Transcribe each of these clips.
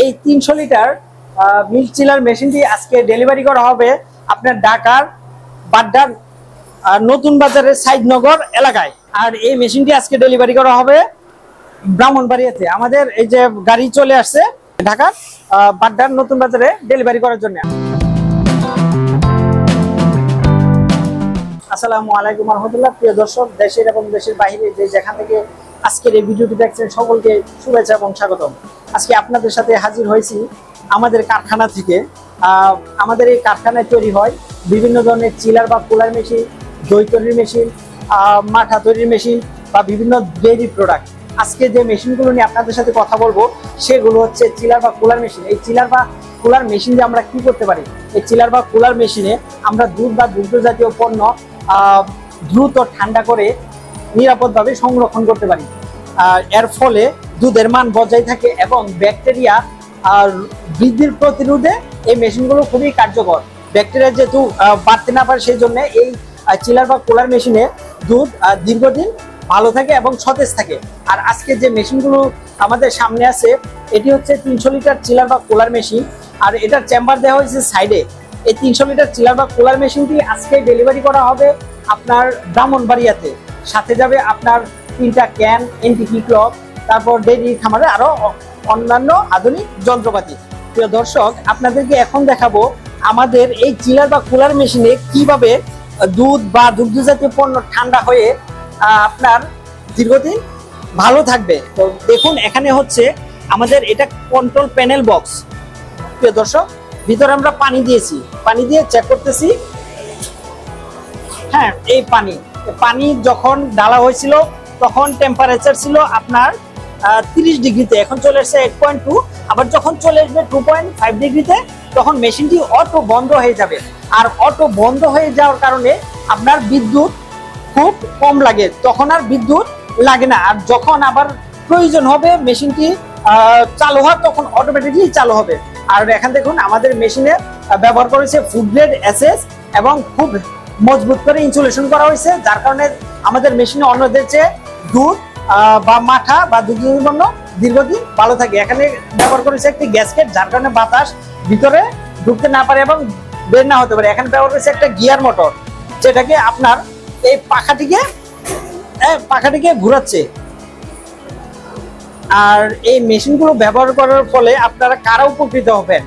এই 300 litre milk chiller মেশিনটি আজকে ডেলিভারি করা হবে আপনার ঢাকার বাড্ডার নতুন বাজারের সাইদনগর এলাকায়। আর এই মেশিনটি আজকে ডেলিভারি করা হবে ব্রাহ্মণবাড়িয়াতে। আমাদের এই যে গাড়ি চলে আসছে ঢাকার বাড্ডার নতুন বাজারে ডেলিভারি করার জন্য। আসসালামু আলাইকুম রহমতুল্লাহ। প্রিয় দর্শক, দেশের এবং দেশের বাইরে যে যেখান থেকে আজকের এই ভিডিওটি দেখছেন সকলকে শুভেচ্ছা এবং স্বাগতম। আজকে আপনাদের সাথে হাজির হয়েছি আমাদের কারখানা থেকে। আমাদের এই কারখানায় তৈরি হয় বিভিন্ন ধরনের চিলার বা কুলার মেশিন, দই তৈরির মেশিন, মাঠা তৈরির মেশিন বা বিভিন্ন ডেইরি প্রোডাক্ট। আজকে যে মেশিনগুলো নিয়ে আপনাদের সাথে কথা বলবো সেগুলো হচ্ছে চিলার বা কুলার মেশিন। এই চিলার বা কুলার মেশিন দিয়ে আমরা কি করতে পারি? এই চিলার বা কুলার মেশিনে আমরা দুধ বা দুগ্ধ জাতীয় পণ্য দ্রুত ঠান্ডা করে নিরাপদভাবে সংরক্ষণ করতে পারি। এর ফলে দুধের মান বজায় থাকে এবং ব্যাকটেরিয়া বৃদ্ধির প্রতিরোধে এই মেশিনগুলো খুবই কার্যকর। ব্যাকটেরিয়া যেহেতু বাড়তে না পারে সেই জন্য এই চিলার বা কুলার মেশিনে দুধ দীর্ঘদিন ভালো থাকে এবং সতেজ থাকে। আর আজকে যে মেশিনগুলো আমাদের সামনে আছে এটি হচ্ছে 300 লিটার চিলার বা কুলার মেশিন। আর এটার চেম্বার দেওয়া হয়েছে সাইডে। এই 300 লিটার চিলার বা কুলার মেশিনটি আজকে ডেলিভারি করা হবে আপনার ব্রাহ্মণবাড়িয়াতে। সাথে যাবে আপনার 3টা ক্যান, এনটিপি ক্লক, তারপর ডেইরি খামারে আরো অন্যান্য আধুনিক যন্ত্রপাতি। প্রিয় দর্শক, আপনাদেরকে এখন দেখাবো আমাদের এই চিলার বা কুলার মেশিনে কিভাবে দুধ বা দুগ্ধ জাতীয় পণ্য ঠান্ডা হয়ে আপনার দীর্ঘদিন ভালো থাকবে। তো দেখুন, এখানে হচ্ছে আমাদের এটা কন্ট্রোল প্যানেল বক্স। প্রিয় দর্শক, ভিতরে আমরা পানি দিয়েছি, পানি দিয়ে চেক করতেছি। হ্যাঁ, এই পানি যখন ডালা হয়েছিল তখন টেম্পারেচার ছিল আপনার 30 ডিগ্রিতে, এখন চলে এসেছে 8.2। আবার যখন চলে আসবে 2.5 ডিগ্রিতে তখন মেশিনটি অটো বন্ধ হয়ে যাবে। আর অটো বন্ধ হয়ে যাওয়ার কারণে আপনার বিদ্যুৎ খুব কম লাগে, তখন আর বিদ্যুৎ লাগে না। আর যখন আবার প্রয়োজন হবে মেশিনটি চালু হয় তখন অটোমেটিকলি চালু হবে। আর এখানে দেখুন আমাদের মেশিনে ব্যবহার করেছে ফুড গ্রেড এসএস এবং খুব মজবুত করে ইনসুলেশন করা হয়েছে, যার কারণে আমাদের মেশিনে অন্যদের চেয়ে দুধ বা মাঠা বা দুগ্ধজাত পণ্য দীর্ঘদিন ভালো থাকে। এখানে ব্যবহার করেছে একটি গ্যাসকেট, যার কারণে বাতাস ভিতরে ঢুকতে না পারে এবং বের না হতে পারে। এখানে ব্যবহার করেছে একটা গিয়ার মোটর, যেটাকে আপনার এই পাখাটিকে ঘুরাচ্ছে। আর এই মেশিনগুলো ব্যবহার করার ফলে আপনারা কারা উপকৃত হবেন?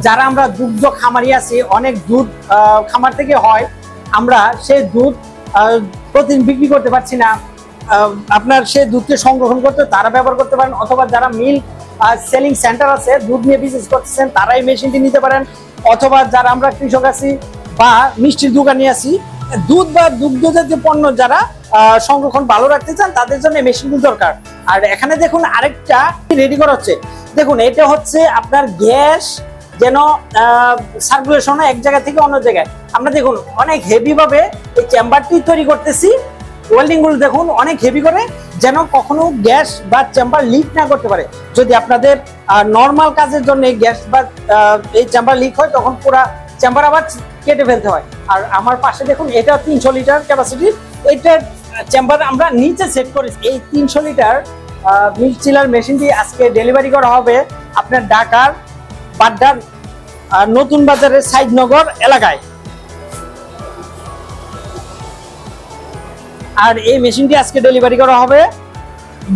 যারা আমরা দুগ্ধ খামারি আছি, অনেক দুধ খামার থেকে হয়, আমরা সেই দুধ প্রতিদিন বিক্রি করতে পারছি না, আপনার সেই দুধকে সংরক্ষণ করতে তারা ব্যবহার করতে পারেন। অথবা যারা মিল্ক সেলিং সেন্টার আছে, দুধ নিয়ে বিজনেস করতেছেন, তারা এই মেশিনটি নিতে পারেন। অথবা যারা আমরা কৃষক আছি বা মিষ্টির দোকানে আছি, দুধ বা দুগ্ধ জাতীয় পণ্য যারা সংরক্ষণ ভালো রাখতে চান তাদের জন্য এই মেশিনগুলো দরকার। আর এখানে দেখুন আরেকটা রেডি করা হচ্ছে। দেখুন, এটা হচ্ছে আপনার গ্যাস যেন সার্কুলেশন এক জায়গা থেকে অন্য জায়গায়। আমরা দেখুন অনেক হেভি ভাবে এই চেম্বারটি তৈরি করতেছি। ওয়েল্ডিং গুলো দেখুন অনেক হেভি করে, যেন কখনো গ্যাস বা চেম্বার লিক না করতে পারে। যদি আপনাদের নর্মাল কাজের জন্য গ্যাস বা এই চেম্বার লিক হয় তখন পুরো চেম্বার আবার কেটে ফেলতে হয়। আর আমার পাশে দেখুন, এটা 300 লিটার ক্যাপাসিটি, এইটার চেম্বার আমরা নিচে সেট করেছি। এই 300 লিটার মিল্ক চিলার মেশিনটি আজকে ডেলিভারি করা হবে আপনার ঢাকার বাড্ডার নতুন বাজারের সাইদনগর এলাকায়। আর এই মেশিনটি আজকে ডেলিভারি করা হবে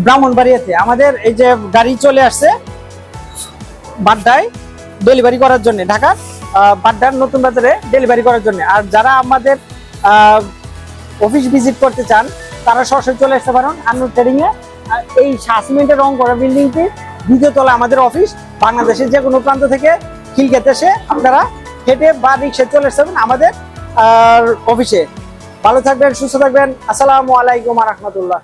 ব্রাহ্মণবাড়িয়াতে। আমাদের এই যে গাড়ি চলে আসছে বাড্ডায় ডেলিভারি করার জন্য, ঢাকার বাড্ডার নতুন বাজারে ডেলিভারি করার জন্য। আর যারা আমাদের অফিস ভিজিট করতে চান তারা সরাসরি চলে আসতে পারেন আন্নুর ট্রেডিংয়ে। এই সিমেন্টের রং করা বিল্ডিংটি 2য় তলা আমাদের অফিস। বাংলাদেশের যে কোনো প্রান্ত থেকে খিলক্ষেত এসে আপনারা হেঁটে বা রিক্সায় চলে আসতে পারেন আমাদের অফিসে। ভালো থাকবেন, সুস্থ থাকবেন। আসসালামু আলাইকুম রহমতুল্লাহ।